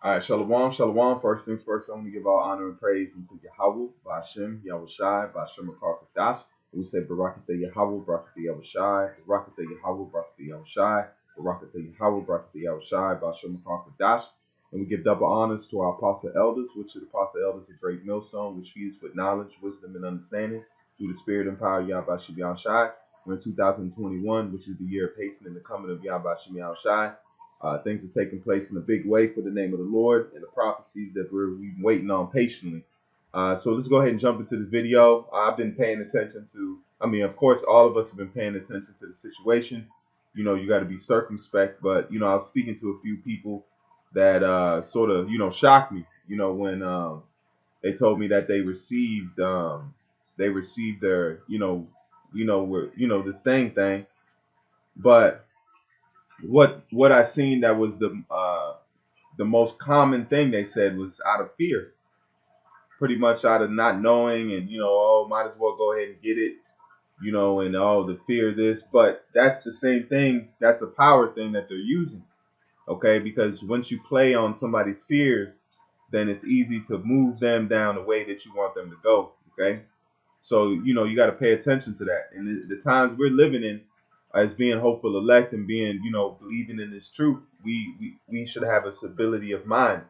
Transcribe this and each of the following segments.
All right, shalom, shalom. First things first, I'm going to give all honor and praise unto Yahweh, Bashem, Yahushai, Bashem Akar We say Barakatah Yahweh, Barakatah Yahushai, Barakatah Yahweh, Barakatah Yahushai, Barakatah Yahweh, Barakatah Yahushai, Bashem Akar. And we give double honors to our apostle elders, which are the apostle elders, a great millstone, which feeds with knowledge, wisdom, and understanding through the spirit and power of Yahweh Yahushai. We're in 2021, which is the year of hastening the coming of Yahweh Yahushai. Things are taking place in a big way for the name of the Lord and the prophecies that we've been waiting on patiently. So let's go ahead and jump into this video. I've been paying attention to, of course, all of us have been paying attention to the situation. You know, you got to be circumspect, but, I was speaking to a few people that sort of, shocked me, when they told me that they received their, this thing. But what I seen that was the most common thing they said was out of fear, pretty much out of not knowing and, oh, might as well go ahead and get it, and oh, the fear of this. But that's the same thing. That's a power thing that they're using, okay? Because once you play on somebody's fears, then it's easy to move them down the way that you want them to go, okay? So, you got to pay attention to that. And the times we're living in, as being hopeful elect and being, believing in this truth, we should have a stability of mind.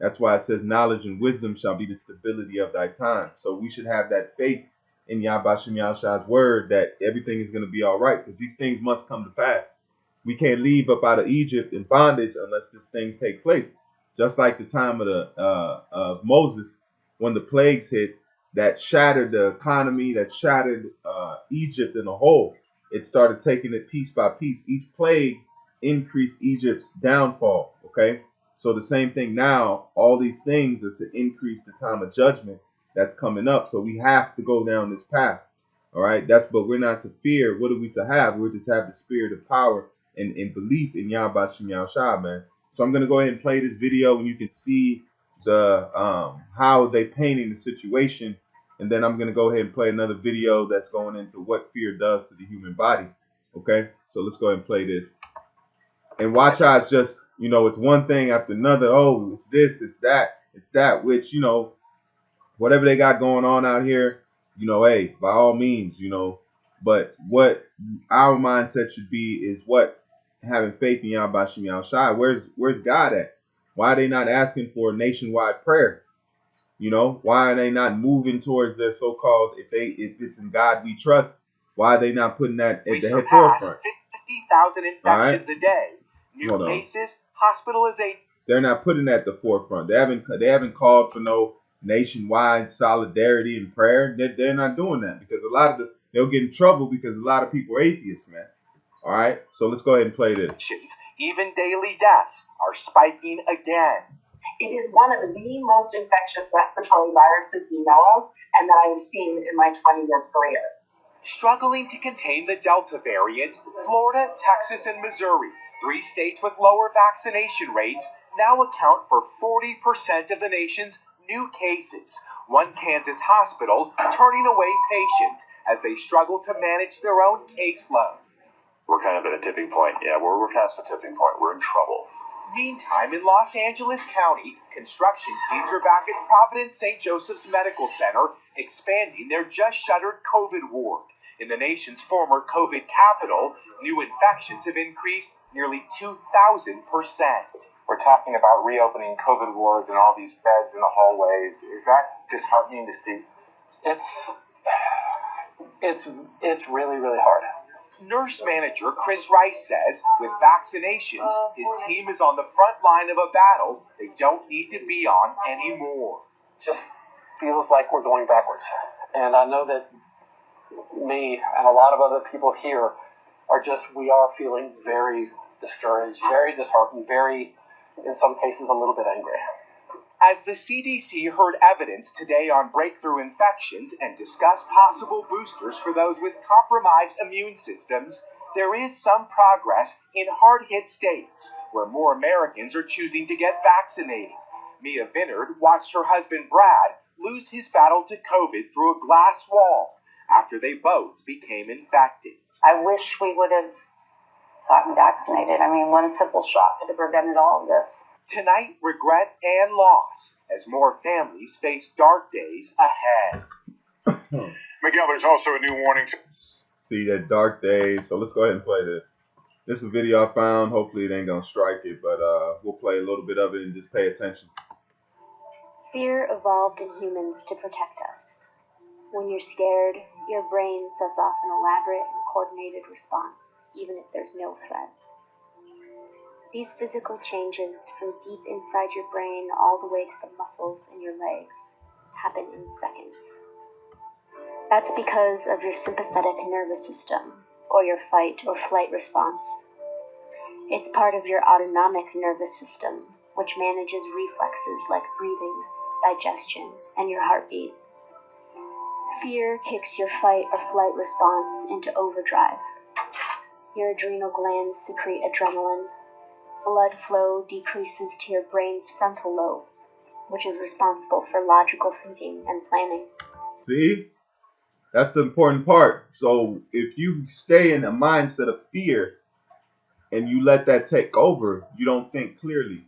That's why it says knowledge and wisdom shall be the stability of thy time. So we should have that faith in Yahbashim Yahshua's word that everything is going to be all right, because these things must come to pass. We can't leave up out of Egypt in bondage unless these things take place. Just like the time of of Moses, when the plagues hit, that shattered the economy, that shattered Egypt in a whole. It started taking it piece by piece. Each plague increased Egypt's downfall. Okay, so the same thing now. All these things are to increase the time of judgment that's coming up. So we have to go down this path. All right, but we're not to fear. What are we to have? We're to have the spirit of power and belief in Yahweh Shem Yahushua, man. So I'm gonna go ahead and play this video, and you can see the how they painting the situation, and then I'm gonna go ahead and play another video that's going into what fear does to the human body. Okay, so let's go ahead and play this, and watch how it's just, it's one thing after another. Oh, it's this, it's that, which, whatever they got going on out here, hey, by all means, but what our mindset should be is what? Having faith in Yahweh Shem Yahushua. Where's God at? Why are they not asking for a nationwide prayer? Why are they not moving towards their so-called, if it's in God we trust, why are they not putting that at the head forefront? 50,000 infections a day. New cases, hospitalization. They're not putting that at the forefront. They haven't called for no nationwide solidarity and prayer. They're not doing that, because they'll get in trouble because a lot of people are atheists, man. All right, so let's go ahead and play this. Even daily deaths are spiking again. It is one of the most infectious respiratory viruses we know of, and that I've seen in my 20-year career. Struggling to contain the Delta variant, Florida, Texas, and Missouri, 3 states with lower vaccination rates, now account for 40% of the nation's new cases. One Kansas hospital turning away patients as they struggle to manage their own caseload. We're kind of at a tipping point. Yeah, we're past the tipping point. We're in trouble. Meantime, in Los Angeles County, construction teams are back at Providence St. Joseph's Medical Center, expanding their just-shuttered COVID ward. In the nation's former COVID capital, new infections have increased nearly 2,000%. We're talking about reopening COVID wards and all these beds in the hallways. Is that disheartening to see? It's really, really hard. Nurse manager Chris Rice says with vaccinations, his team is on the front line of a battle they don't need to be on anymore. Just feels like we're going backwards. And I know that me and a lot of other people here we are feeling very discouraged, very disheartened, very, in some cases, a little bit angry. As the CDC heard evidence today on breakthrough infections and discussed possible boosters for those with compromised immune systems, there is some progress in hard-hit states where more Americans are choosing to get vaccinated. Mia Vinnard watched her husband Brad lose his battle to COVID through a glass wall after they both became infected. I wish we would have gotten vaccinated. I mean, one simple shot could have prevented all of this. Tonight, regret and loss as more families face dark days ahead. Miguel, there's also a new warning. See that dark days. So let's go ahead and play this. This is a video I found. Hopefully it ain't gonna strike it, but we'll play a little bit of it and just pay attention. Fear evolved in humans to protect us. When you're scared, your brain sets off an elaborate and coordinated response, even if there's no threat. These physical changes from deep inside your brain all the way to the muscles in your legs happen in seconds. That's because of your sympathetic nervous system, or your fight or flight response. It's part of your autonomic nervous system, which manages reflexes like breathing, digestion, and your heartbeat. Fear kicks your fight or flight response into overdrive. Your adrenal glands secrete adrenaline. Blood flow decreases to your brain's frontal lobe, which is responsible for logical thinking and planning. See? That's the important part. So if you stay in a mindset of fear and you let that take over, you don't think clearly.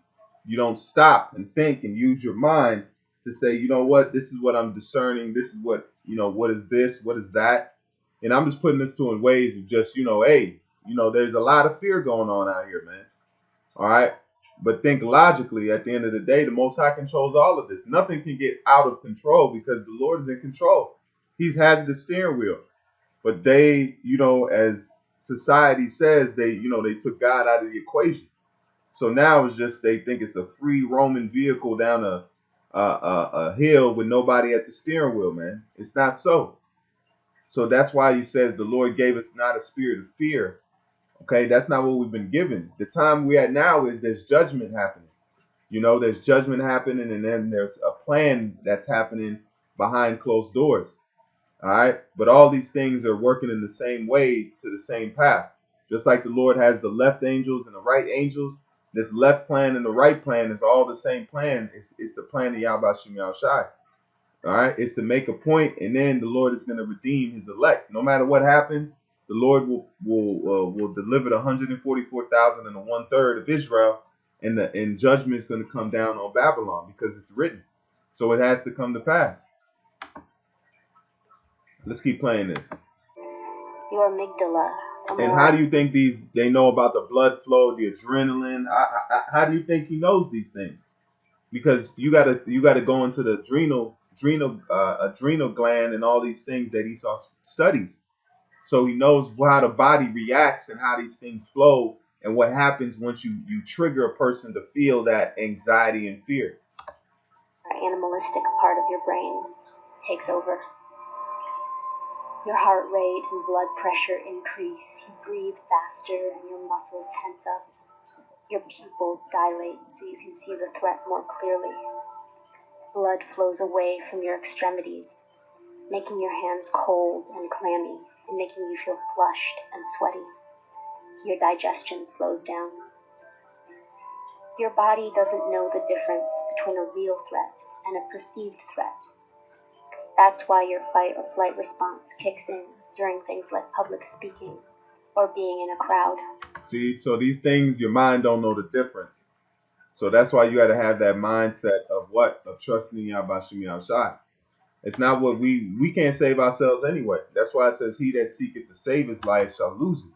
You don't stop and think and use your mind to say, you know what, this is what I'm discerning. This is what, what is this? What is that? And I'm just putting this to in ways of just, hey, there's a lot of fear going on out here, man. All right. But think logically. At the end of the day, the Most High controls all of this. Nothing can get out of control because the Lord is in control. He has the steering wheel. But they, as society says, they took God out of the equation. So now it's just they think it's a free roaming vehicle down a hill with nobody at the steering wheel, man. It's not so. So that's why he says the Lord gave us not a spirit of fear. Okay, that's not what we've been given. The time we're at now is there's judgment happening. There's judgment happening, and then there's a plan that's happening behind closed doors. All right, but all these things are working in the same way to the same path. Just like the Lord has the left angels and the right angels, this left plan and the right plan is all the same plan. It's the plan of Yahweh Shem Yahushai. All right, it's to make a point, and then the Lord is going to redeem His elect. No matter what happens, the Lord will deliver the 144,000 and the 1/3 of Israel, and judgment is going to come down on Babylon because it's written. So it has to come to pass. Let's keep playing this. Your amygdala. And how do you think they know about the blood flow, the adrenaline? How do you think he knows these things? Because you gotta go into the adrenal gland and all these things that Esau studies. So he knows how the body reacts and how these things flow and what happens once you trigger a person to feel that anxiety and fear. The animalistic part of your brain takes over. Your heart rate and blood pressure increase, you breathe faster, and your muscles tense up. Your pupils dilate so you can see the threat more clearly. Blood flows away from your extremities, making your hands cold and clammy, and making you feel flushed and sweaty. Your digestion slows down. Your body doesn't know the difference between a real threat and a perceived threat. That's why your fight or flight response kicks in during things like public speaking or being in a crowd. See, so these things, your mind don't know the difference. So that's why you got to have that mindset of what? Of trusting in Yahweh Shem Yahushai. It's not what we can't save ourselves anyway. That's why it says, he that seeketh to save his life shall lose it.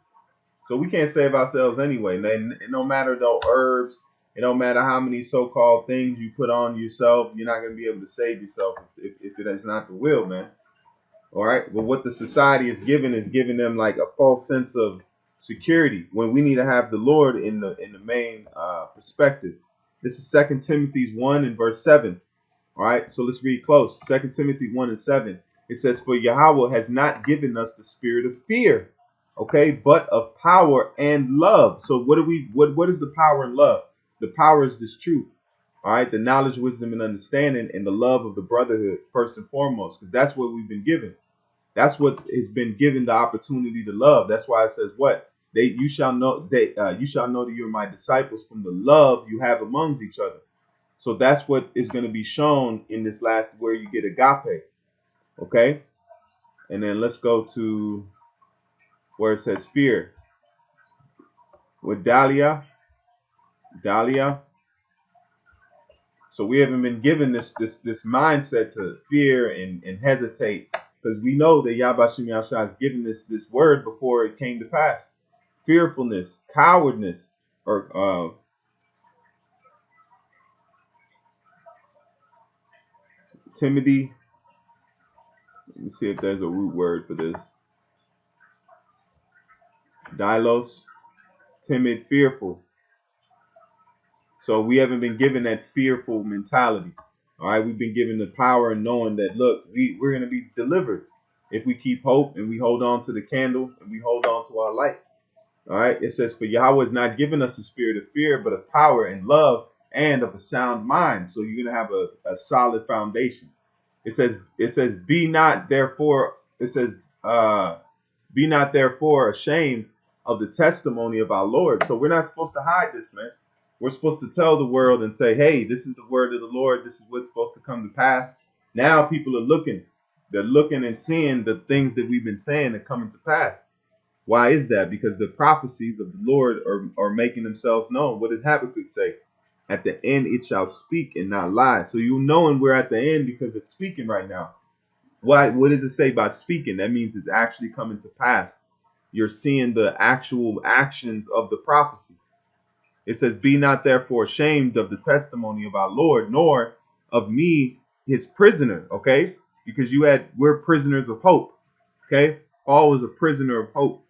So we can't save ourselves anyway. And no matter the herbs, it don't matter how many so-called things you put on yourself, you're not going to be able to save yourself if it is not the will, man. All right. But what the society is giving them like a false sense of security when we need to have the Lord in the main perspective. This is 2 Timothy 1 and verse 7. All right. So let's read close. 2 Timothy 1 and 7. It says, for Yahweh has not given us the spirit of fear, okay, but of power and love. So what is the power and love? The power is this truth, all right? The knowledge, wisdom, and understanding, and the love of the brotherhood, first and foremost, because that's what we've been given. That's what has been given the opportunity to love. That's why it says what? You shall know that you're my disciples from the love you have amongst each other. So that's what is going to be shown in this last, where you get agape, okay? And then let's go to where it says fear. With Dahlia. So we haven't been given this mindset to fear and hesitate, because we know that Yahbashim Yahshua has given this word before it came to pass. Fearfulness, cowardness, or timidity. Let me see if there's a root word for this. Dilos, timid, fearful. So we haven't been given that fearful mentality. All right, we've been given the power and knowing that, look, we're going to be delivered if we keep hope and we hold on to the candle and we hold on to our light. All right, it says, for Yahweh has not given us a spirit of fear, but of power and love and of a sound mind. So you're going to have a solid foundation. It says, be not therefore ashamed of the testimony of our Lord. So we're not supposed to hide this, man. We're supposed to tell the world and say, hey, this is the word of the Lord. This is what's supposed to come to pass. Now people are looking. They're looking and seeing the things that we've been saying are coming to pass. Why is that? Because the prophecies of the Lord are making themselves known. What does Habakkuk say? At the end it shall speak and not lie. So you knowing we're at the end because it's speaking right now. What does it say by speaking? That means it's actually coming to pass. You're seeing the actual actions of the prophecy. It says, be not therefore ashamed of the testimony of our Lord, nor of me, his prisoner. Okay? Because we're prisoners of hope. Okay? Paul was a prisoner of hope.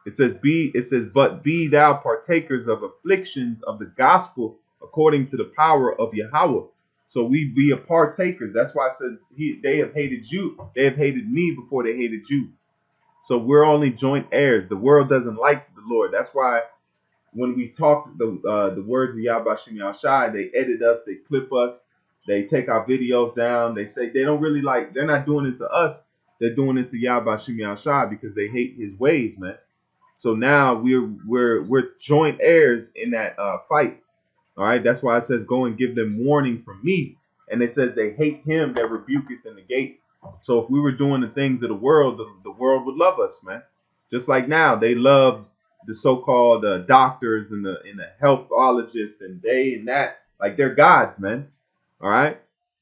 It says, but be thou partakers of afflictions of the gospel according to the power of Yahweh. So we be a partakers. That's why it says they have hated you. They have hated me before they hated you. So we're only joint heirs. The world doesn't like the Lord. That's why when we talk the words of Yahbashim Yahshai, they edit us, they clip us, they take our videos down. They say they're not doing it to us. They're doing it to Yahbashim Yahshai because they hate his ways, man. So now we're joint heirs in that fight. All right, that's why it says, go and give them warning from me. And it says they hate him that rebuketh in the gate. So if we were doing the things of the world would love us, man. Just like now, they love the so-called doctors and the healthologists and they and that, like they're gods, man. All right,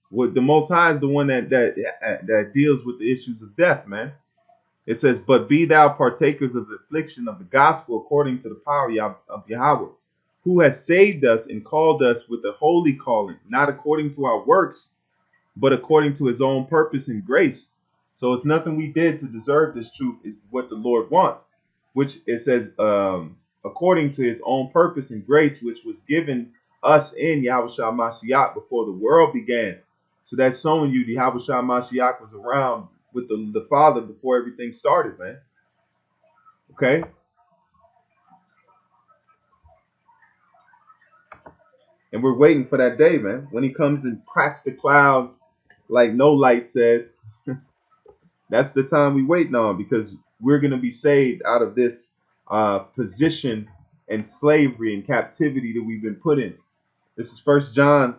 well, the Most High is the one that deals with the issues of death, man. It says, but be thou partakers of the affliction of the gospel according to the power of Yahweh, who has saved us and called us with a holy calling, not according to our works, but according to his own purpose and grace. So it's nothing we did to deserve this truth. Is what the Lord wants, which it says, according to his own purpose and grace, which was given us in Yahushua Mashiach before the world began. So that's showing you the Yahushua Mashiach was around with the Father before everything started, man. Okay? And we're waiting for that day, man, when he comes and cracks the clouds like No Light said. That's the time we're waiting on, because we're going to be saved out of this position and slavery and captivity that we've been put in. This is 1 John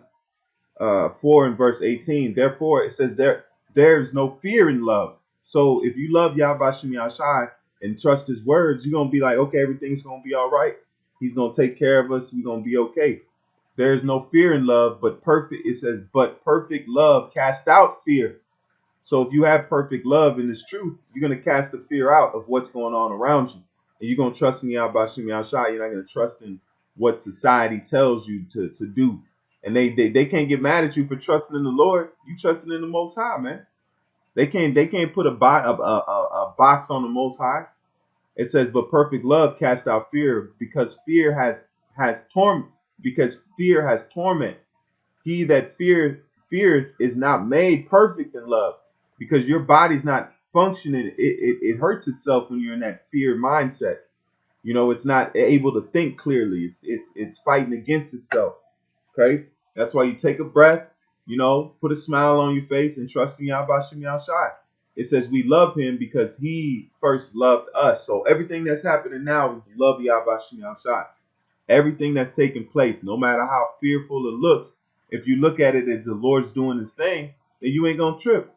4 and verse 18. Therefore, it says there is no fear in love. So if you love Yahbashim Yahshai and trust his words, you're going to be like, okay, everything's going to be all right. He's going to take care of us. We're going to be okay. There is no fear in love, but it says, but perfect love cast out fear. So if you have perfect love in this truth, you're going to cast the fear out of what's going on around you. And you're going to trust in Yahbashim Yahshai. You're not going to trust in what society tells you to do. And they can't get mad at you for trusting in the Lord. You trusting in the Most High, man. They can't put a box on the Most High. It says, but perfect love casts out fear, because fear has torment. Because fear has torment. He that fears is not made perfect in love, because your body's not functioning. It hurts itself when you're in that fear mindset. You know, it's not able to think clearly. It's fighting against itself. Okay, that's why you take a breath. You know, put a smile on your face and trust in Yahbashim Yahshai. It says we love him because he first loved us. So everything that's happening now is love Yahbashim Yahshai. Everything that's taking place, no matter how fearful it looks, if you look at it as the Lord's doing his thing, then you ain't gonna trip.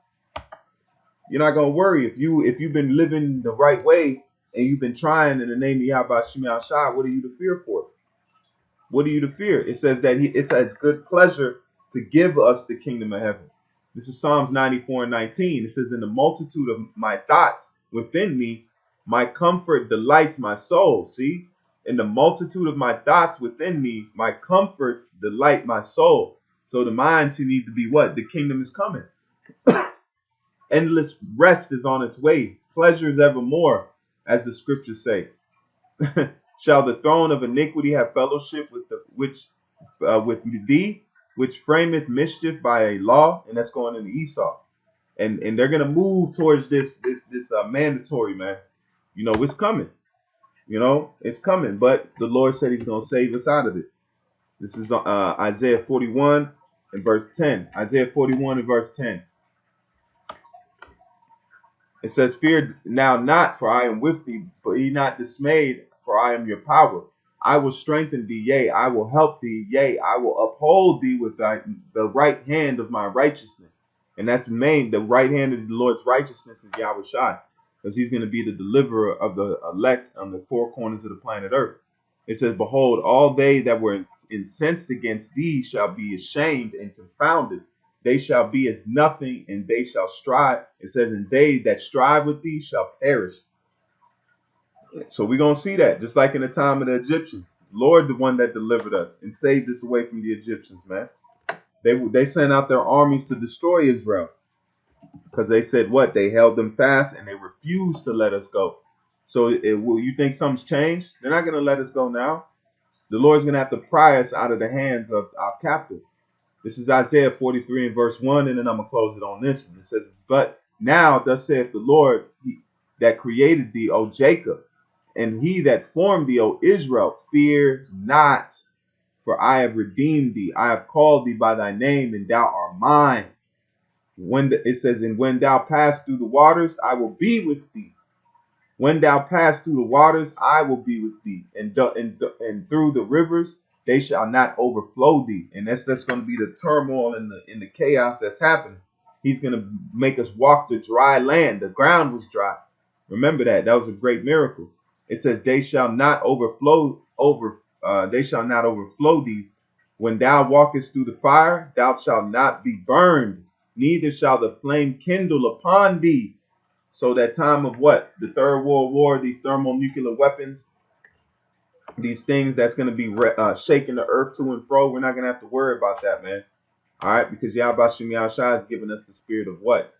You're not gonna worry. If you've been living the right way and you've been trying in the name of Yahbashim Yahshai, what are you to fear for? What are you to fear? It says that it's his good pleasure to give us the kingdom of heaven. This is Psalms 94:19. It says, in the multitude of my thoughts within me, my comfort delights my soul. See, in the multitude of my thoughts within me, my comforts delight my soul. So the mind should need to be what? The kingdom is coming. Endless rest is on its way. Pleasures evermore, as the scriptures say. Shall the throne of iniquity have fellowship with with thee, which frameth mischief by a law? And that's going into Esau. And they're gonna move towards this mandatory, man. You know, it's coming. You know, it's coming. But the Lord said He's gonna save us out of it. This is Isaiah 41 and verse 10. Isaiah 41 and verse 10. It says, fear now not, for I am with thee. Be not dismayed, for I am your power. I will strengthen thee, yea, I will help thee, yea, I will uphold thee with the right hand of my righteousness. And that's the right hand of the Lord's righteousness is Yahweh Shai, because He's going to be the deliverer of the elect on the four corners of the planet Earth. It says, behold, all they that were incensed against thee shall be ashamed and confounded. They shall be as nothing, and they shall strive. It says, and they that strive with thee shall perish. So we're going to see that, just like in the time of the Egyptians. Lord, the one that delivered us and saved us away from the Egyptians, man. They sent out their armies to destroy Israel because they said what? They held them fast and they refused to let us go. So you think something's changed? They're not going to let us go now. The Lord's going to have to pry us out of the hands of our captive. This is Isaiah 43 and verse 1, and then I'm going to close it on this one. It says, but now thus saith the Lord that created thee, O Jacob, and He that formed thee, O Israel, fear not, for I have redeemed thee. I have called thee by thy name, and thou art mine. It says, and when thou pass through the waters, I will be with thee. When thou pass through the waters, I will be with thee, and through the rivers, they shall not overflow thee. And that's going to be the turmoil and the chaos that's happening. He's going to make us walk the dry land. The ground was dry. Remember that. That was a great miracle. It says, they shall not overflow thee. When thou walkest through the fire, thou shalt not be burned, neither shall the flame kindle upon thee. So that time of what? The Third World War, these thermonuclear weapons, these things that's going to be shaking the earth to and fro, we're not going to have to worry about that, man. All right, because Yahweh Shem Yahushua has given us the spirit of what?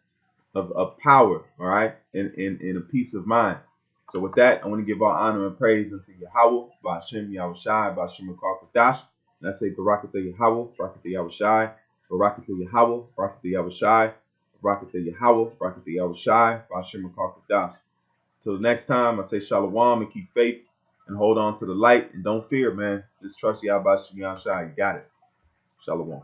Of power, all right, and a peace of mind. So with that, I want to give all honor and praise unto Yahweh, Ba'ashem Yahushai, Ba'ashem Makar Kadash. And I say, Barakatha Yahweh, Barakatha Yahushai, Barakatha Yahweh, Barakatha Yahushai, Barakatha Yahweh, Barakatha Yahushai, Ba'ashem Makar Kadash. Till the next time, I say Shalom and keep faith and hold on to the light and don't fear, man. Just trust Yahweh Shem Yahushai. You got it. Shalom.